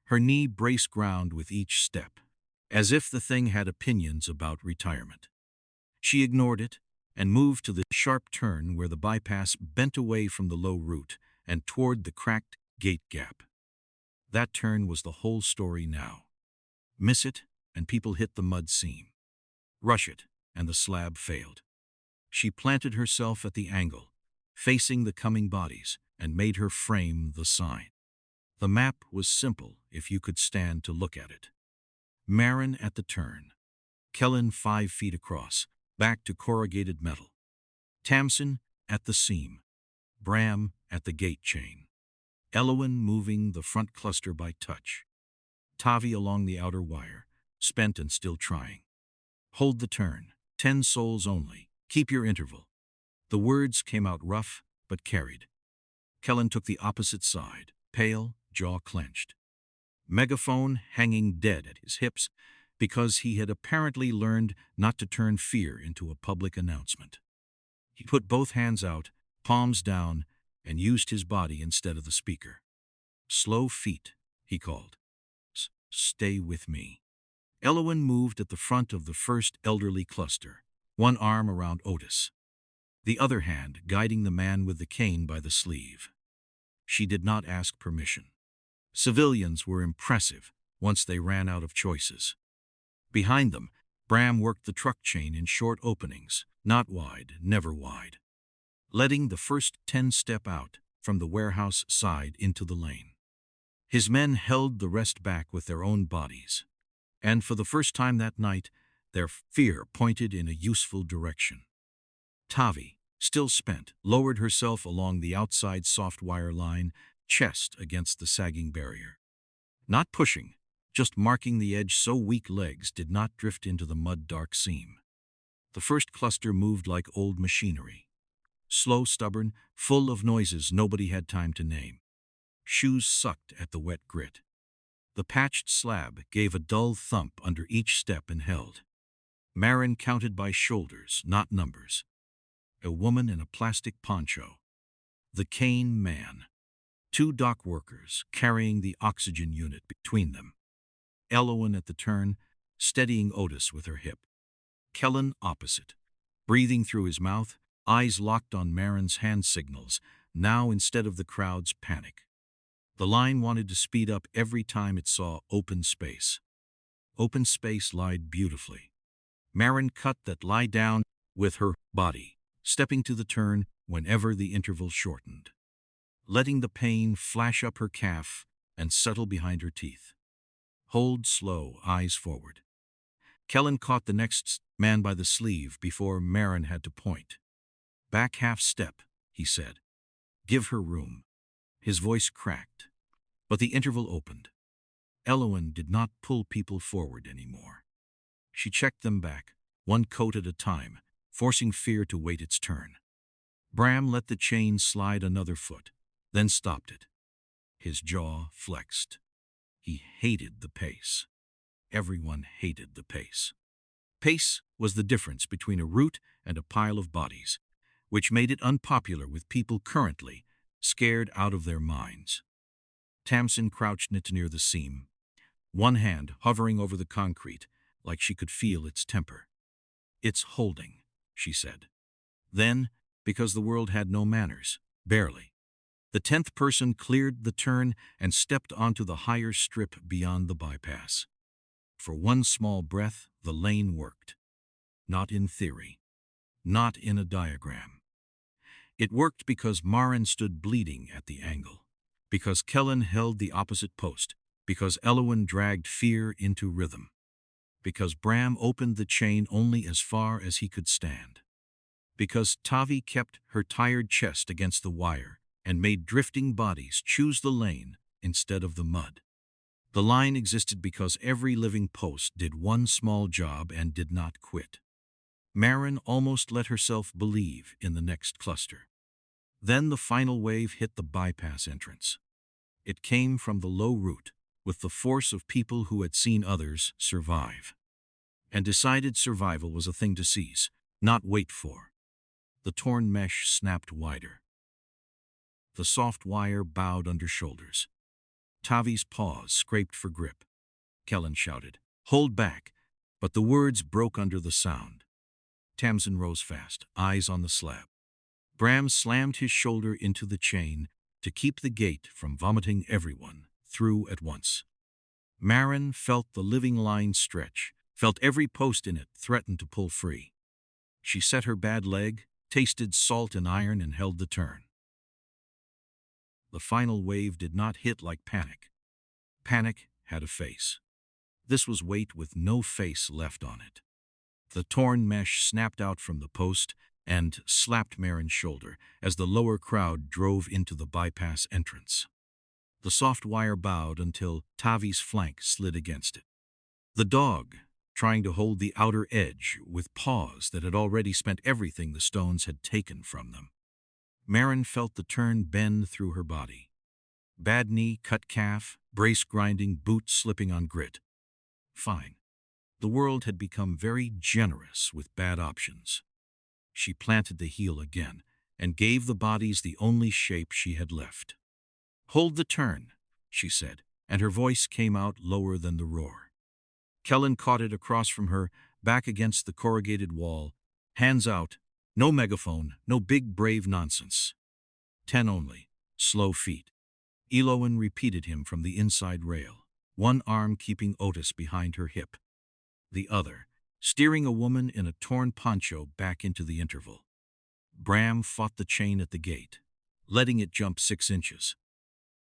Her knee braced ground with each step, as if the thing had opinions about retirement. She ignored it and moved to the sharp turn where the bypass bent away from the low route and toward the cracked gate gap. That turn was the whole story now. Miss it, and people hit the mud seam. Rush it, and the slab failed. She planted herself at the angle, facing the coming bodies, and made her frame the sign. The map was simple if you could stand to look at it. Maren at the turn. Kellen 5 feet across, back to corrugated metal. Tamsin at the seam. Bram at the gate chain. Elowen moving the front cluster by touch. Tavi along the outer wire, spent and still trying. Hold the turn. 10 souls only. Keep your interval. The words came out rough, but carried. Kellen took the opposite side, pale, jaw clenched. Megaphone hanging dead at his hips because he had apparently learned not to turn fear into a public announcement. He put both hands out, palms down, and used his body instead of the speaker. "Slow feet," he called. "Stay with me." Elowen moved at the front of the first elderly cluster, one arm around Otis, the other hand guiding the man with the cane by the sleeve. She did not ask permission. Civilians were impressive once they ran out of choices. Behind them, Bram worked the truck chain in short openings, not wide, never wide, letting the first 10 step out from the warehouse side into the lane. His men held the rest back with their own bodies, and for the first time that night, their fear pointed in a useful direction. Tavi, still spent, lowered herself along the outside soft wire line, chest against the sagging barrier. Not pushing, just marking the edge so weak legs did not drift into the mud-dark seam. The first cluster moved like old machinery. Slow, stubborn, full of noises nobody had time to name. Shoes sucked at the wet grit. The patched slab gave a dull thump under each step and held. Maren counted by shoulders, not numbers. A woman in a plastic poncho. The K-9. 2 dock workers carrying the oxygen unit between them. Elowen at the turn, steadying Otis with her hip. Kellen opposite, breathing through his mouth, eyes locked on Maren's hand signals, now instead of the crowd's panic. The line wanted to speed up every time it saw open space. Open space lied beautifully. Maren cut that lie down with her body, stepping to the turn whenever the interval shortened, letting the pain flash up her calf and settle behind her teeth. Hold slow, eyes forward. Kellen caught the next man by the sleeve before Maren had to point. "Back half step," he said. "Give her room." His voice cracked, but the interval opened. Elowen did not pull people forward anymore. She checked them back, one coat at a time, forcing fear to wait its turn. Bram let the chain slide another foot, then stopped it. His jaw flexed. He hated the pace. Everyone hated the pace. Pace was the difference between a route and a pile of bodies, which made it unpopular with people currently scared out of their minds. Tamsin crouched near the seam, one hand hovering over the concrete like she could feel its temper. "It's holding," she said. Then, because the world had no manners, barely, the 10th person cleared the turn and stepped onto the higher strip beyond the bypass. For one small breath, the lane worked. Not in theory. Not in a diagram. It worked because Maren stood bleeding at the angle, because Kellen held the opposite post, because Elowen dragged fear into rhythm, because Bram opened the chain only as far as he could stand, because Tavi kept her tired chest against the wire and made drifting bodies choose the lane instead of the mud. The line existed because every living post did one small job and did not quit. Maren almost let herself believe in the next cluster. Then the final wave hit the bypass entrance. It came from the low route, with the force of people who had seen others survive, and decided survival was a thing to seize, not wait for. The torn mesh snapped wider. The soft wire bowed under shoulders. Tavi's paws scraped for grip. Kellen shouted, "Hold back," but the words broke under the sound. Tamsin rose fast, eyes on the slab. Bram slammed his shoulder into the chain to keep the gate from vomiting everyone through at once. Maren felt the living line stretch, felt every post in it threaten to pull free. She set her bad leg, tasted salt and iron, and held the turn. The final wave did not hit like panic. Panic had a face. This was weight with no face left on it. The torn mesh snapped out from the post and slapped Maren's shoulder as the lower crowd drove into the bypass entrance. The soft wire bowed until Tavi's flank slid against it. The dog, trying to hold the outer edge with paws that had already spent everything the stones had taken from them. Maren felt the turn bend through her body. Bad knee, cut calf, brace grinding, boot slipping on grit. Fine. The world had become very generous with bad options. She planted the heel again and gave the bodies the only shape she had left. "Hold the turn," she said, and her voice came out lower than the roar. Kellen caught it across from her, back against the corrugated wall. Hands out. No megaphone, no big brave nonsense. 10 only. Slow feet. Elowen repeated him from the inside rail, one arm keeping Otis behind her hip, the other steering a woman in a torn poncho back into the interval. Bram fought the chain at the gate, letting it jump 6 inches,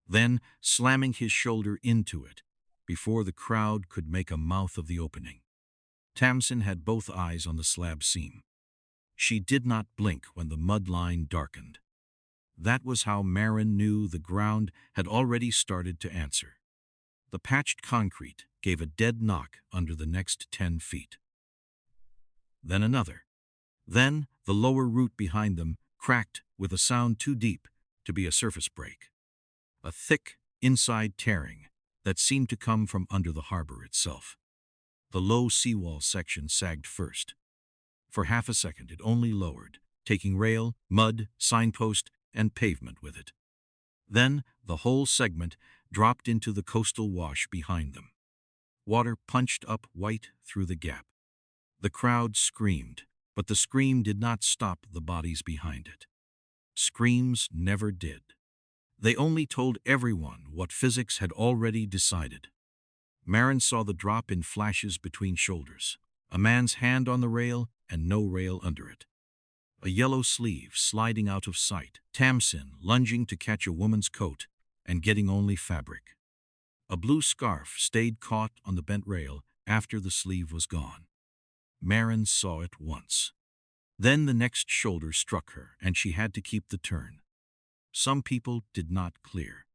then slamming his shoulder into it before the crowd could make a mouth of the opening. Tamsin had both eyes on the slab seam. She did not blink when the mud line darkened. That was how Maren knew the ground had already started to answer. The patched concrete gave a dead knock under the next 10 feet. Then another. Then the lower root behind them cracked with a sound too deep to be a surface break. A thick, inside tearing that seemed to come from under the harbor itself. The low seawall section sagged first. For half a second it only lowered, taking rail, mud, signpost, and pavement with it. Then the whole segment dropped into the coastal wash behind them. Water punched up white through the gap. The crowd screamed, but the scream did not stop the bodies behind it. Screams never did. They only told everyone what physics had already decided. Maren saw the drop in flashes between shoulders, a man's hand on the rail and no rail under it. A yellow sleeve sliding out of sight, Tamsin lunging to catch a woman's coat and getting only fabric. A blue scarf stayed caught on the bent rail after the sleeve was gone. Maren saw it once. Then the next shoulder struck her and she had to keep the turn. Some people did not clear.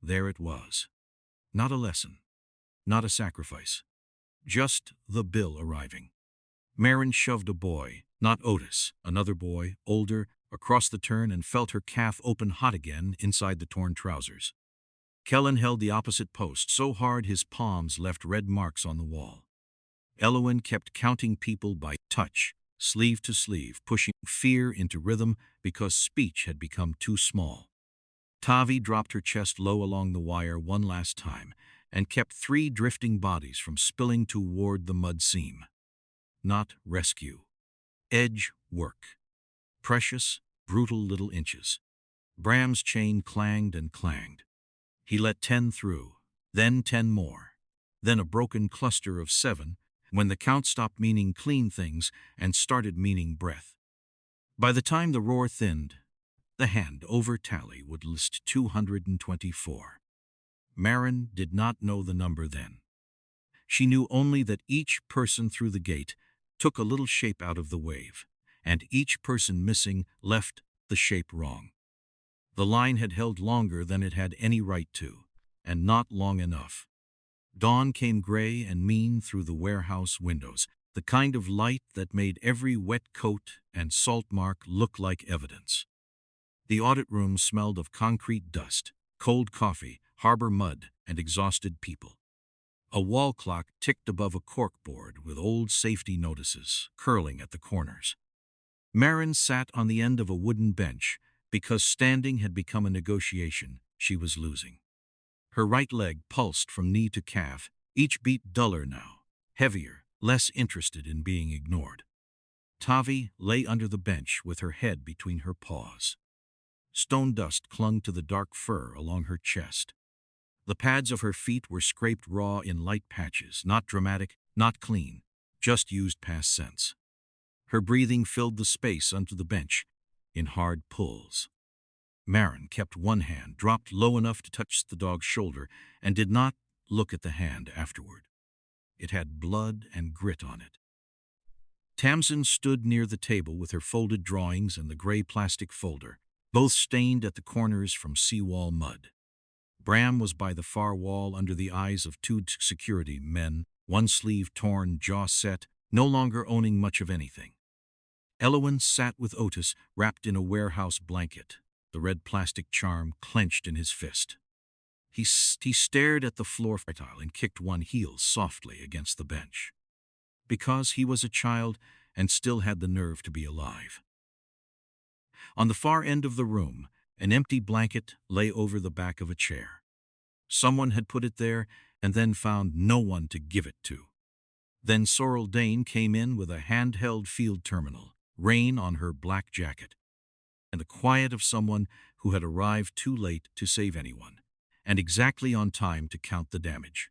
There it was. Not a lesson. Not a sacrifice. Just the bill arriving. Maren shoved a boy, not Otis, another boy, older, across the turn and felt her calf open hot again inside the torn trousers. Kellen held the opposite post so hard his palms left red marks on the wall. Elowen kept counting people by touch, sleeve to sleeve, pushing fear into rhythm because speech had become too small. Tavi dropped her chest low along the wire one last time and kept 3 drifting bodies from spilling toward the mud seam. Not rescue. Edge work. Precious, brutal little inches. Bram's chain clanged and clanged. He let 10 through, then 10 more, then a broken cluster of 7, when the count stopped meaning clean things and started meaning breath. By the time the roar thinned, the hand-over tally would list 224. Maren did not know the number then. She knew only that each person through the gate took a little shape out of the wave, and each person missing left the shape wrong. The line had held longer than it had any right to, and not long enough. Dawn came gray and mean through the warehouse windows, the kind of light that made every wet coat and salt mark look like evidence. The audit room smelled of concrete dust, cold coffee, harbor mud, and exhausted people. A wall clock ticked above a corkboard with old safety notices curling at the corners. Maren sat on the end of a wooden bench because standing had become a negotiation she was losing. Her right leg pulsed from knee to calf, each beat duller now, heavier, less interested in being ignored. Tavi lay under the bench with her head between her paws. Stone dust clung to the dark fur along her chest. The pads of her feet were scraped raw in light patches, not dramatic, not clean, just used past sense. Her breathing filled the space under the bench in hard pulls. Maren kept one hand dropped low enough to touch the dog's shoulder and did not look at the hand afterward. It had blood and grit on it. Tamsin stood near the table with her folded drawings and the gray plastic folder, both stained at the corners from seawall mud. Bram was by the far wall under the eyes of 2 security men, one sleeve torn, jaw set, no longer owning much of anything. Elowen sat with Otis wrapped in a warehouse blanket, the red plastic charm clenched in his fist. He stared at the floor tile and kicked one heel softly against the bench. Because he was a child and still had the nerve to be alive. On the far end of the room, an empty blanket lay over the back of a chair. Someone had put it there and then found no one to give it to. Then Sorrel Dane came in with a handheld field terminal, rain on her black jacket, and the quiet of someone who had arrived too late to save anyone, and exactly on time to count the damage.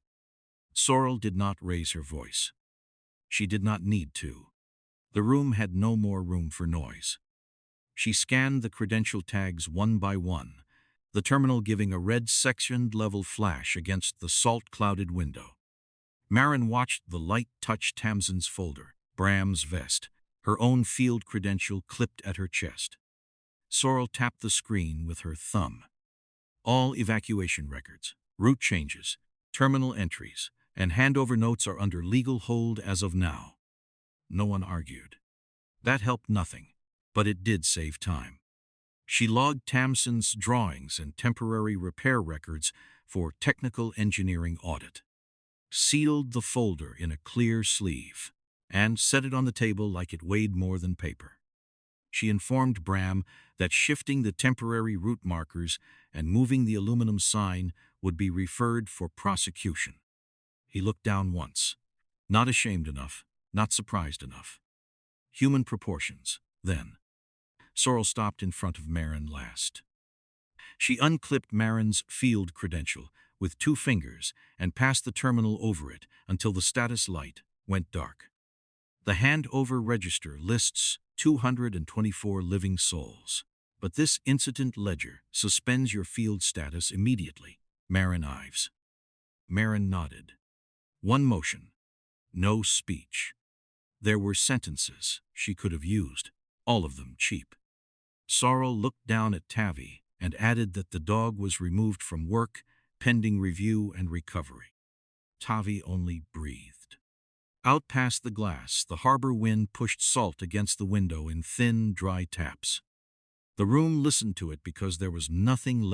Sorrel did not raise her voice. She did not need to. The room had no more room for noise. She scanned the credential tags one by one, the terminal giving a red sectioned-level flash against the salt-clouded window. Maren watched the light touch Tamsin's folder, Bram's vest, her own field credential clipped at her chest. Sorrel tapped the screen with her thumb. All evacuation records, route changes, terminal entries, and handover notes are under legal hold as of now. No one argued. That helped nothing, but it did save time. She logged Tamsin's drawings and temporary repair records for technical engineering audit, sealed the folder in a clear sleeve, and set it on the table like it weighed more than paper. She informed Bram that shifting the temporary route markers and moving the aluminum sign would be referred for prosecution. He looked down once, not ashamed enough, not surprised enough. Human proportions, then. Sorrel stopped in front of Maren last. She unclipped Maren's field credential with 2 fingers and passed the terminal over it until the status light went dark. The handover register lists 224 living souls, but this incident ledger suspends your field status immediately. Maren Ives. Maren nodded. One motion. No speech. There were sentences she could have used, all of them cheap. Sorrel looked down at Tavi and added that the dog was removed from work, pending review and recovery. Tavi only breathed. Out past the glass, the harbor wind pushed salt against the window in thin, dry taps. The room listened to it because there was nothing left